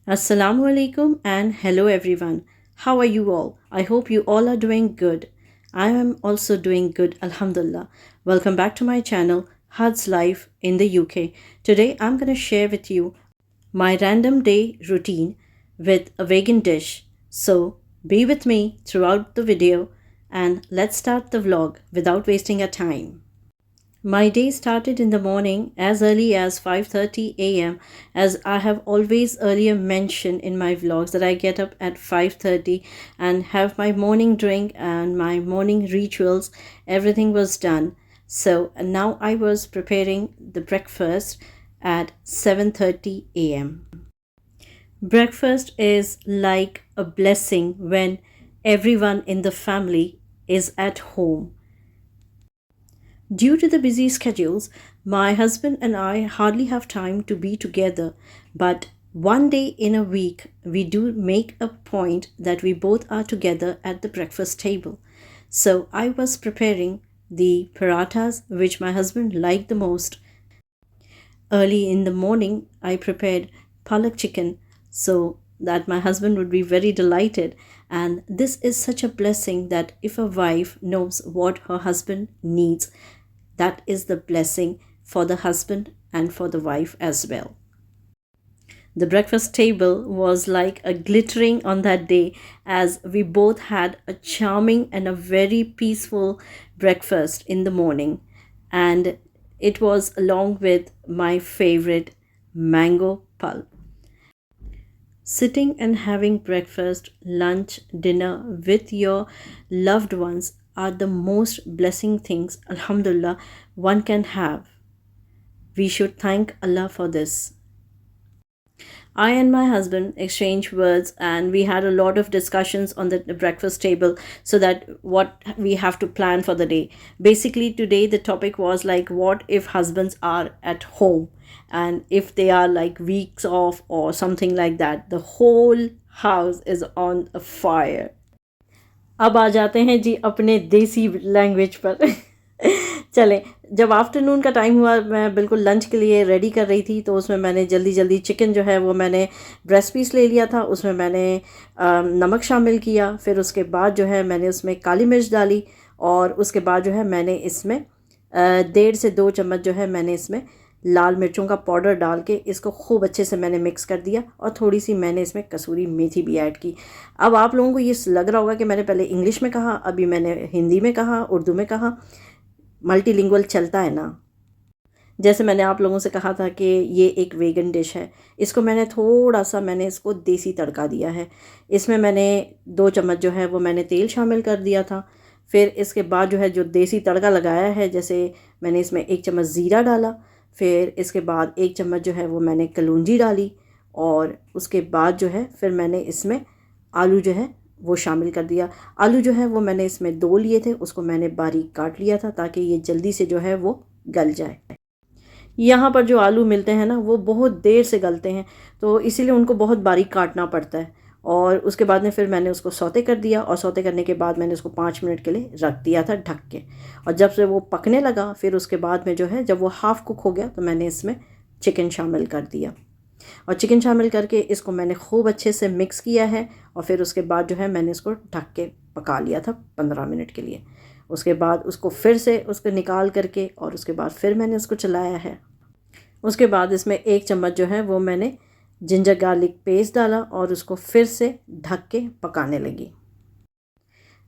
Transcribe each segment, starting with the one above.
Assalamu alaikum and hello everyone. How are you all? I hope you all are doing good. I am also doing good, Alhamdulillah. Welcome back to my channel, Had's Life in the UK. Today I'm going to share with you my random day routine with a vegan dish. So be with me throughout the video and let's start the vlog without wasting our time. My day started in the morning as early as 5:30 a.m. as I have always earlier mentioned in my vlogs that I get up at 5:30 and have my morning drink and my morning rituals. Everything was done. So now I was preparing the breakfast at 7:30 a.m. Breakfast is like a blessing when everyone in the family is at home. Due to the busy schedules, my husband and I hardly have time to be together, but one day in a week we do make a point that we both are together at the breakfast table. So I was preparing the parathas which my husband liked the most. Early in the morning, I prepared palak chicken so that my husband would be very delighted. And this is such a blessing that if a wife knows what her husband needs, that is the blessing for the husband and for the wife as well. The breakfast table was like a glittering on that day as we both had a charming and a very peaceful breakfast in the morning. And it was along with my favorite mango pulp. Sitting and having breakfast, lunch, dinner with your loved ones are the most blessing things, Alhamdulillah, one can have. We should thank Allah for this. I and my husband exchanged words and we had a lot of discussions on the breakfast table so that what we have to plan for the day. Basically, today the topic was like, what if husbands are at home and if they are like weeks off or something like that? The whole house is on a fire. अब आ जाते हैं जी अपने देसी language पर चलें, जब afternoon का time हुआ मैं बिल्कुल लंच के लिए रेडी कर रही थी तो उसमें मैंने जल्दी जल्दी चिकन जो है वो मैंने ब्रेस्ट पीस ले लिया था, उसमें मैंने नमक शामिल किया, फिर उसके बाद जो है मैंने उसमें काली मिर्च डाली और उसके बाद जो है मैंने इसमें 1.5 से 2 चम्मच जो है मैंने इसमें लाल मिर्चों का पाउडर डाल के इसको खूब अच्छे से मैंने मिक्स कर दिया और थोड़ी सी मैंने इसमें कसूरी मेथी भी ऐड की। अब आप लोगों को ये लग रहा होगा कि मैंने पहले इंग्लिश में कहा, अभी मैंने हिंदी में कहा, उर्दू में कहा, मल्टीलिंगुअल चलता है ना। जैसे मैंने आप लोगों से कहा था कि ये एक वेगन डिश है, इसको मैंने थोड़ा सा मैंने इसको देसी तड़का दिया है। इसमें मैंने 2 चम्मच जो है वो मैंने तेल शामिल कर दिया था। फिर इसके बाद जो है जो देसी तड़का लगाया है, जैसे मैंने इसमें 1 चम्मच ज़ीरा डाला, फिर इसके बाद 1 चम्मच जो है वो मैंने कलौंजी डाली और उसके बाद जो है फिर मैंने इसमें आलू जो है वो शामिल कर दिया। आलू जो है वो मैंने इसमें 2 लिए थे, उसको मैंने बारीक काट लिया था ताकि ये जल्दी से जो है वो गल जाए। यहाँ पर जो आलू मिलते हैं ना वो बहुत देर से गलते हैं तो इसीलिए उनको बहुत बारीक काटना पड़ता है। और उसके बाद में फिर मैंने उसको सौते कर दिया और सौते करने के बाद मैंने उसको 5 मिनट के लिए रख दिया था ढक के। और जब से वो पकने लगा फिर उसके बाद में जो है जब वो हाफ़ कुक हो गया तो मैंने इसमें चिकन शामिल कर दिया और चिकन शामिल करके इसको मैंने खूब अच्छे से मिक्स किया है और फिर उसके बाद जो है मैंने इसको ढक के पका लिया था 15 मिनट के लिए। उसके बाद उसको फिर से उसको निकाल करके और उसके बाद फिर मैंने उसको चलाया है। उसके बाद इसमें 1 चम्मच जो है वो मैंने जिंजर गार्लिक पेस्ट डाला और उसको फिर से ढक के पकाने लगी।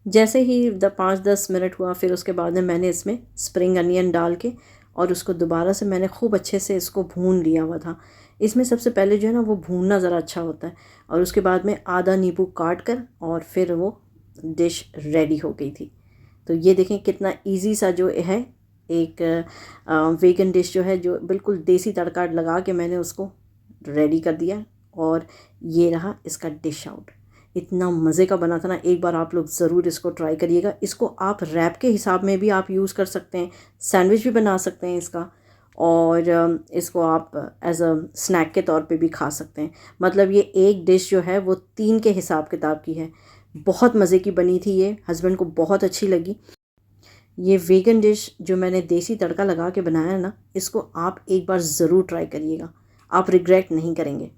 जैसे ही 5-10 मिनट हुआ फिर उसके बाद में मैंने इसमें स्प्रिंग अनियन डाल के और उसको दोबारा से मैंने खूब अच्छे से इसको भून लिया हुआ था। इसमें सबसे पहले जो है ना वो भूनना ज़रा अच्छा होता है और उसके बाद में आधा नींबू काट कर और फिर वो डिश रेडी हो गई थी। तो ये देखें कितना इजी सा जो है एक वेगन डिश जो है जो बिल्कुल देसी तड़का लगा के मैंने उसको रेडी कर दिया और ये रहा इसका डिश आउट। इतना मज़े का बना था ना, एक बार आप लोग ज़रूर इसको ट्राई करिएगा। इसको आप रैप के हिसाब में भी आप यूज़ कर सकते हैं, सैंडविच भी बना सकते हैं इसका और इसको आप एज अ स्नैक के तौर पे भी खा सकते हैं। मतलब ये एक डिश जो है वो 3 के हिसाब किताब की है। बहुत मज़े की बनी थी, ये हस्बैंड को बहुत अच्छी लगी। ये वेगन डिश जो मैंने देसी तड़का लगा के बनाया है ना, इसको आप एक बार ज़रूर ट्राई करिएगा, आप रिग्रेट नहीं करेंगे।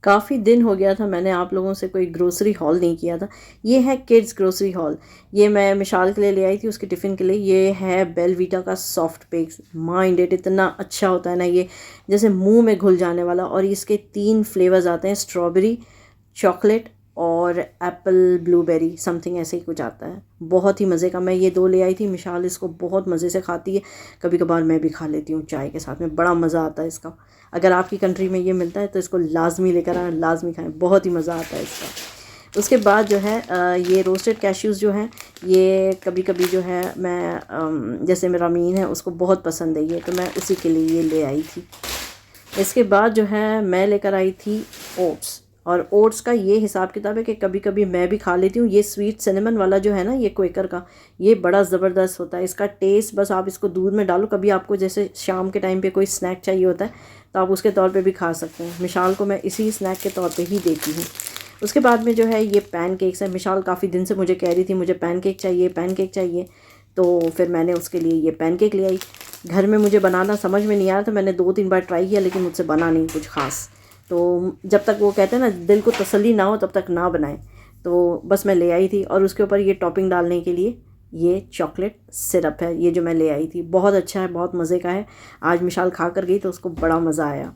काफ़ी दिन हो गया था मैंने आप लोगों से कोई ग्रोसरी हॉल नहीं किया था। ये है किड्स ग्रोसरी हॉल। ये मैं मिशाल के लिए ले आई थी, उसके टिफ़िन के लिए। ये है बेलवीटा का सॉफ्ट बेक्स। माइंडेड इतना अच्छा होता है ना ये, जैसे मुंह में घुल जाने वाला। और इसके 3 फ्लेवर्स आते हैं, स्ट्रॉबेरी, चॉकलेट और एप्पल ब्लूबेरी, समथिंग ऐसे ही कुछ आता है। बहुत ही मज़े का। मैं ये 2 ले आई थी। मिशाल इसको बहुत मज़े से खाती है। कभी कभार मैं भी खा लेती हूँ चाय के साथ में, बड़ा मज़ा आता है इसका। अगर आपकी कंट्री में ये मिलता है तो इसको लाजमी लेकर आना, लाजमी खाएं, बहुत ही मज़ा आता है इसका। उसके बाद जो है ये रोस्टेड कैश्यूज़ जो हैं, ये कभी कभी जो है मैं जैसे मेरा मीन है उसको बहुत पसंद है ये, तो मैं उसी के लिए ये ले आई थी। इसके बाद जो है मैं लेकर आई थी ओट्स। और ओट्स का ये हिसाब किताब है कि कभी कभी मैं भी खा लेती हूँ। ये स्वीट सिनेमन वाला जो है ना, ये क्वेकर का, ये बड़ा ज़बरदस्त होता है इसका टेस्ट। बस आप इसको दूध में डालो, कभी आपको जैसे शाम के टाइम पे कोई स्नैक चाहिए होता है तो आप उसके तौर पे भी खा सकते हैं। मिशाल को मैं इसी स्नैक के तौर पे ही देती हूँ। उसके बाद में जो है ये पैनकेक्स है। मिशाल काफ़ी दिन से मुझे कह रही थी मुझे पैनकेक चाहिए, पैनकेक चाहिए, तो फिर मैंने उसके लिए ये पैनकेक ले आई। घर में मुझे बनाना समझ में नहीं आया था, मैंने 2-3 बार ट्राई किया लेकिन मुझसे बना नहीं कुछ ख़ास। तो जब तक वो कहते हैं ना दिल को तसल्ली ना हो तब तक ना बनाएं, तो बस मैं ले आई थी। और उसके ऊपर ये टॉपिंग डालने के लिए ये चॉकलेट सिरप है, ये जो मैं ले आई थी, बहुत अच्छा है, बहुत मज़े का है। आज मिशाल खा कर गई तो उसको बड़ा मज़ा आया।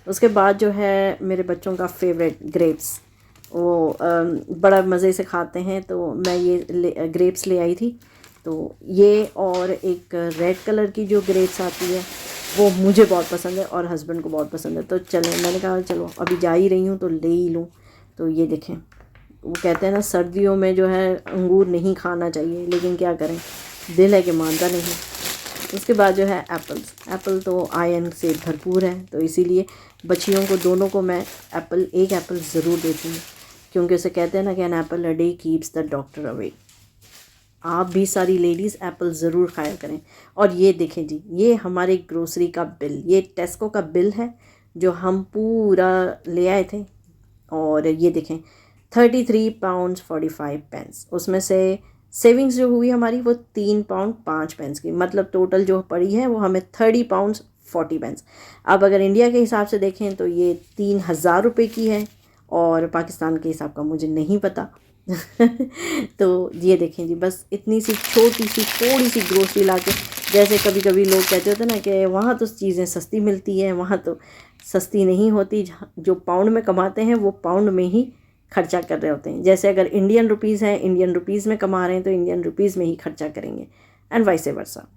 उसके बाद जो है मेरे बच्चों का फेवरेट ग्रेप्स, वो बड़ा मज़े से खाते हैं, तो मैं ये ग्रेप्स ले आई थी। तो ये और एक रेड कलर की जो ग्रेप्स आती है वो मुझे बहुत पसंद है और हस्बैंड को बहुत पसंद है। तो चलो मैंने कहा चलो अभी जा ही रही हूँ तो ले ही लूँ। तो ये देखें, वो कहते हैं ना सर्दियों में जो है अंगूर नहीं खाना चाहिए, लेकिन क्या करें, दिल है कि मानता नहीं। उसके बाद जो है एप्पल्स। एप्पल तो आयरन से भरपूर है, तो इसीलिए बच्चियों को दोनों को मैं एक एप्पल ज़रूर देती हूँ, क्योंकि उसे कहते हैं ना कि an apple a day keeps the doctor away. आप भी सारी लेडीज़ एप्पल ज़रूर खाया करें। और ये देखें जी, ये हमारे ग्रोसरी का बिल, ये टेस्को का बिल है जो हम पूरा ले आए थे। और ये देखें 33 पाउंड 45 पेंस, उसमें से सेविंग्स जो हुई हमारी वो 3 पाउंड 5 पेंस की, मतलब टोटल जो पड़ी है वो हमें 30 पाउंड 40 पेंस। अब अगर इंडिया के हिसाब से देखें तो ये 3,000 रुपये की है, और पाकिस्तान के हिसाब का मुझे नहीं पता। तो ये देखें जी, बस इतनी सी छोटी सी थोड़ी सी ग्रोसरी लाके, जैसे कभी कभी लोग कहते होते ना कि वहाँ तो चीज़ें सस्ती मिलती हैं, वहाँ तो सस्ती नहीं होती। जो पाउंड में कमाते हैं वो पाउंड में ही खर्चा कर रहे होते हैं। जैसे अगर इंडियन रुपीज़ हैं, इंडियन रुपीज़ में कमा रहे हैं तो इंडियन रुपीज़ में ही खर्चा करेंगे, एंड वाइस वर्सा।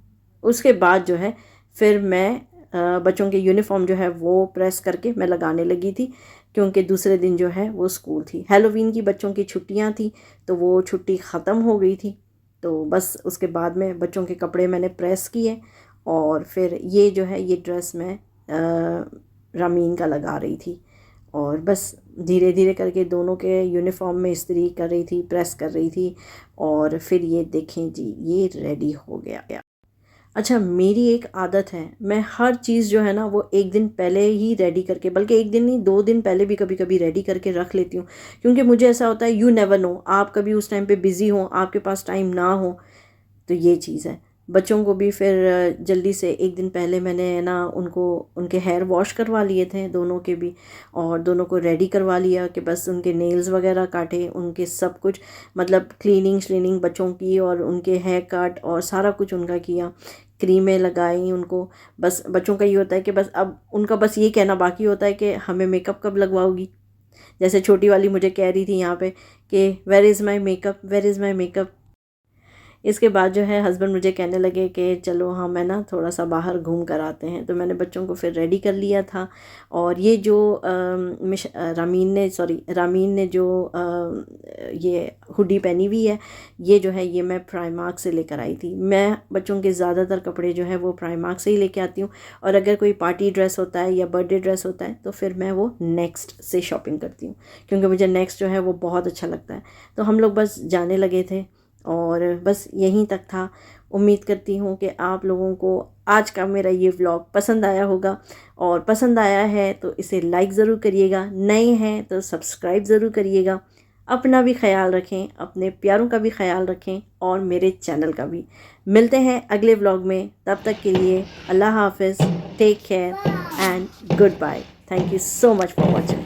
उसके बाद जो है फिर मैं बच्चों के यूनिफॉर्म जो है वो प्रेस करके मैं लगाने लगी थी, क्योंकि दूसरे दिन जो है वो स्कूल थी। हैलोवीन की बच्चों की छुट्टियां थी, तो वो छुट्टी ख़त्म हो गई थी। तो बस उसके बाद में बच्चों के कपड़े मैंने प्रेस किए, और फिर ये जो है ये ड्रेस मैं रामीन का लगा रही थी। और बस धीरे धीरे करके दोनों के यूनिफॉर्म में इस्त्री कर रही थी, प्रेस कर रही थी। और फिर ये देखें जी, ये रेडी हो गया। अच्छा, मेरी एक आदत है, मैं हर चीज़ जो है ना वो एक दिन पहले ही रेडी करके, बल्कि एक दिन नहीं 2 दिन पहले भी कभी कभी रेडी करके रख लेती हूँ। क्योंकि मुझे ऐसा होता है, यू नेवर नो, आप कभी उस टाइम पे बिज़ी हो, आपके पास टाइम ना हो। तो ये चीज़ है। बच्चों को भी फिर जल्दी से एक दिन पहले मैंने ना उनको उनके हेयर वॉश करवा लिए थे, दोनों के भी, और दोनों को रेडी करवा लिया कि बस उनके नेल्स वगैरह काटे, उनके सब कुछ, मतलब क्लीनिंग बच्चों की, और उनके हेयर कट और सारा कुछ उनका किया, क्रीमें लगाई उनको। बस बच्चों का ये होता है कि बस अब उनका बस ये कहना बाकी होता है कि हमें मेकअप कब लगवाओगी। जैसे छोटी वाली मुझे कह रही थी यहाँ पे कि where is my makeup, where is my makeup. इसके बाद जो है हस्बैंड मुझे कहने लगे कि चलो हाँ मैं ना थोड़ा सा बाहर घूम कर आते हैं, तो मैंने बच्चों को फिर रेडी कर लिया था। और ये जो रामीन ने जो ये हुडी पहनी हुई है, ये जो है ये मैं प्राइमार्क से लेकर आई थी। मैं बच्चों के ज़्यादातर कपड़े जो है वो प्राइमार्क से ही लेके आती हूँ, और अगर कोई पार्टी ड्रेस होता है या बर्थडे ड्रेस होता है तो फिर मैं वो नेक्स्ट से शॉपिंग करती हूँ, क्योंकि मुझे नेक्स्ट जो है वो बहुत अच्छा लगता है। तो हम लोग बस जाने लगे थे, और बस यहीं तक था। उम्मीद करती हूँ कि आप लोगों को आज का मेरा ये व्लॉग पसंद आया होगा, और पसंद आया है तो इसे लाइक ज़रूर करिएगा, नए हैं तो सब्सक्राइब ज़रूर करिएगा। अपना भी ख्याल रखें, अपने प्यारों का भी ख्याल रखें, और मेरे चैनल का भी। मिलते हैं अगले व्लॉग में, तब तक के लिए अल्लाह हाफिज़, take care and good bye. Thank you so much for watching.